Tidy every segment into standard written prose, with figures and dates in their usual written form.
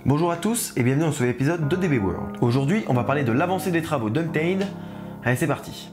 Bonjour à tous et bienvenue dans ce nouvel épisode de DB World. Aujourd'hui, on va parler de l'avancée des travaux d'Untamed. Allez, c'est parti.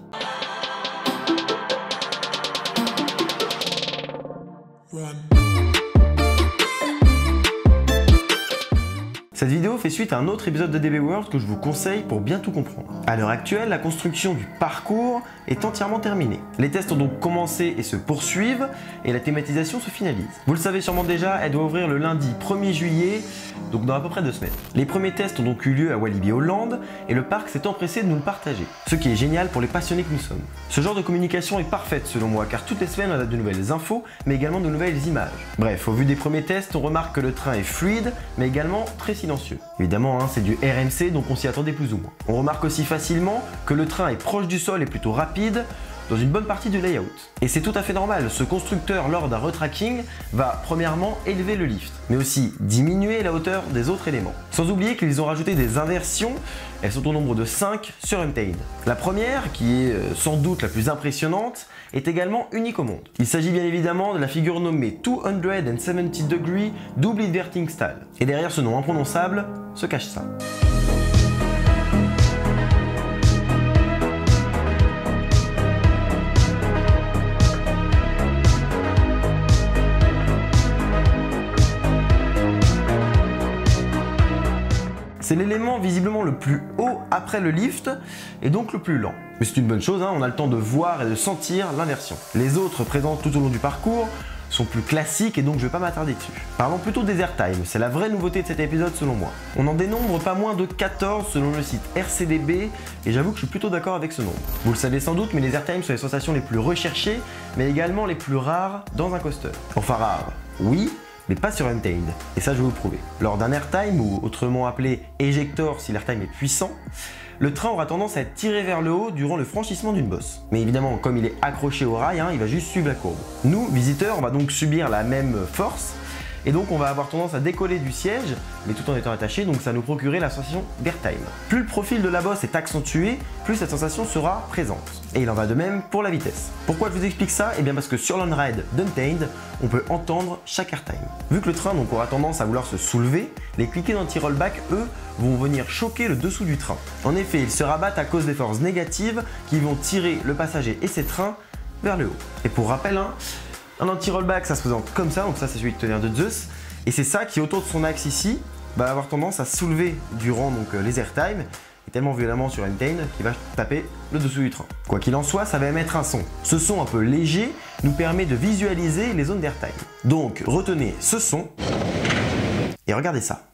Cette vidéo fait suite à un autre épisode de DB World que je vous conseille pour bien tout comprendre. À l'heure actuelle, la construction du parcours est entièrement terminée. Les tests ont donc commencé et se poursuivent et la thématisation se finalise. Vous le savez sûrement déjà, elle doit ouvrir le lundi 1er juillet, donc dans à peu près 2 semaines. Les premiers tests ont donc eu lieu à Walibi Holland et le parc s'est empressé de nous le partager, ce qui est génial pour les passionnés que nous sommes. Ce genre de communication est parfaite selon moi car toutes les semaines on a de nouvelles infos mais également de nouvelles images. Bref, au vu des premiers tests, on remarque que le train est fluide mais également très silencieux. Évidemment, c'est du RMC donc on s'y attendait plus ou moins. On remarque aussi facilement que le train est proche du sol et plutôt rapide dans une bonne partie du layout. Et c'est tout à fait normal, ce constructeur lors d'un retracking va premièrement élever le lift, mais aussi diminuer la hauteur des autres éléments. Sans oublier qu'ils ont rajouté des inversions, elles sont au nombre de 5 sur Untamed. La première, qui est sans doute la plus impressionnante, est également unique au monde. Il s'agit bien évidemment de la figure nommée 270 Degree Double Inverting Stall. Et derrière ce nom imprononçable se cache ça. C'est l'élément visiblement le plus haut après le lift et donc le plus lent. Mais c'est une bonne chose, on a le temps de voir et de sentir l'inversion. Les autres présents tout au long du parcours sont plus classiques et donc je ne vais pas m'attarder dessus. Parlons plutôt des airtime, c'est la vraie nouveauté de cet épisode selon moi. On en dénombre pas moins de 14 selon le site RCDB et j'avoue que je suis plutôt d'accord avec ce nombre. Vous le savez sans doute, mais les airtime sont les sensations les plus recherchées mais également les plus rares dans un coaster. Enfin rares, oui, mais pas sur Untamed, et ça je vais vous le prouver. Lors d'un airtime, ou autrement appelé éjector si l'airtime est puissant, le train aura tendance à être tiré vers le haut durant le franchissement d'une bosse. Mais évidemment, comme il est accroché au rail, il va juste suivre la courbe. Nous, visiteurs, on va donc subir la même force, et donc on va avoir tendance à décoller du siège, mais tout en étant attaché, donc ça nous procurer la sensation d'airtime. Plus le profil de la bosse est accentué, plus cette sensation sera présente. Et il en va de même pour la vitesse. Pourquoi je vous explique ça? Eh bien parce que sur l'on-ride d'Untamed, on peut entendre chaque airtime. Vu que le train donc aura tendance à vouloir se soulever, les cliquets d'anti-rollback, eux, vont venir choquer le dessous du train. En effet, ils se rabattent à cause des forces négatives qui vont tirer le passager et ses trains vers le haut. Et pour rappel, un anti-rollback, ça se présente comme ça, donc ça c'est celui de tonnerre de Zeus, et c'est ça qui autour de son axe ici va avoir tendance à soulever durant les airtime, et tellement violemment sur Untamed qu'il va taper le dessous du train. Quoi qu'il en soit, ça va émettre un son. Ce son un peu léger nous permet de visualiser les zones d'airtime. Donc retenez ce son et regardez ça.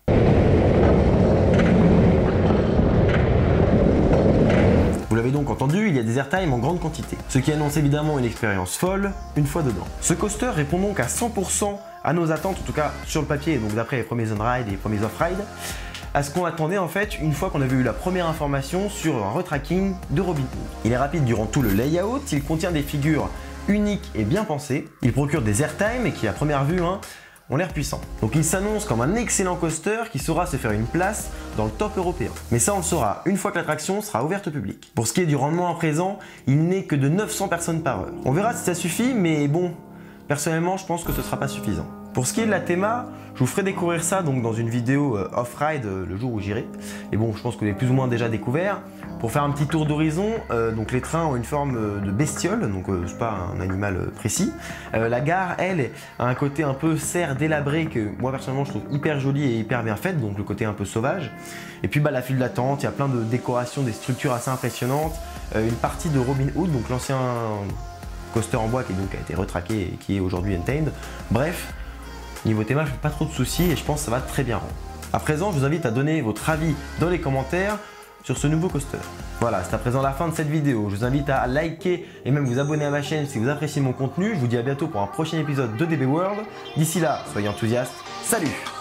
Vous l'avez donc entendu, il y a des airtime en grande quantité, ce qui annonce évidemment une expérience folle une fois dedans. Ce coaster répond donc à 100% à nos attentes, en tout cas sur le papier, donc d'après les premiers on-ride et les premiers off-ride, à ce qu'on attendait en fait une fois qu'on avait eu la première information sur un retracking de Robin Hood. Il est rapide durant tout le layout, il contient des figures uniques et bien pensées, il procure des airtime et qui à première vue ont l'air puissants. Donc il s'annonce comme un excellent coaster qui saura se faire une place dans le top européen. Mais ça on le saura une fois que l'attraction sera ouverte au public. Pour ce qui est du rendement à présent, il n'est que de 900 personnes par heure. On verra si ça suffit, mais bon, personnellement je pense que ce ne sera pas suffisant. Pour ce qui est de la théma, je vous ferai découvrir ça donc dans une vidéo off-ride le jour où j'irai. Et bon, je pense que vous l'avez plus ou moins déjà découvert. Pour faire un petit tour d'horizon, donc les trains ont une forme de bestiole, donc c'est pas un animal précis. La gare, elle, a un côté un peu serre délabré que moi personnellement je trouve hyper joli et hyper bien faite, donc le côté un peu sauvage. Et puis la file d'attente, il y a plein de décorations, des structures assez impressionnantes. Une partie de Robin Hood, donc l'ancien coaster en bois qui donc a été retraqué et qui est aujourd'hui Untamed. Bref, niveau théma, je fais pas trop de soucis et je pense que ça va très bien rendre. À présent, je vous invite à donner votre avis dans les commentaires sur ce nouveau coaster. Voilà, c'est à présent la fin de cette vidéo. Je vous invite à liker et même vous abonner à ma chaîne si vous appréciez mon contenu. Je vous dis à bientôt pour un prochain épisode de DB World. D'ici là, soyez enthousiastes. Salut!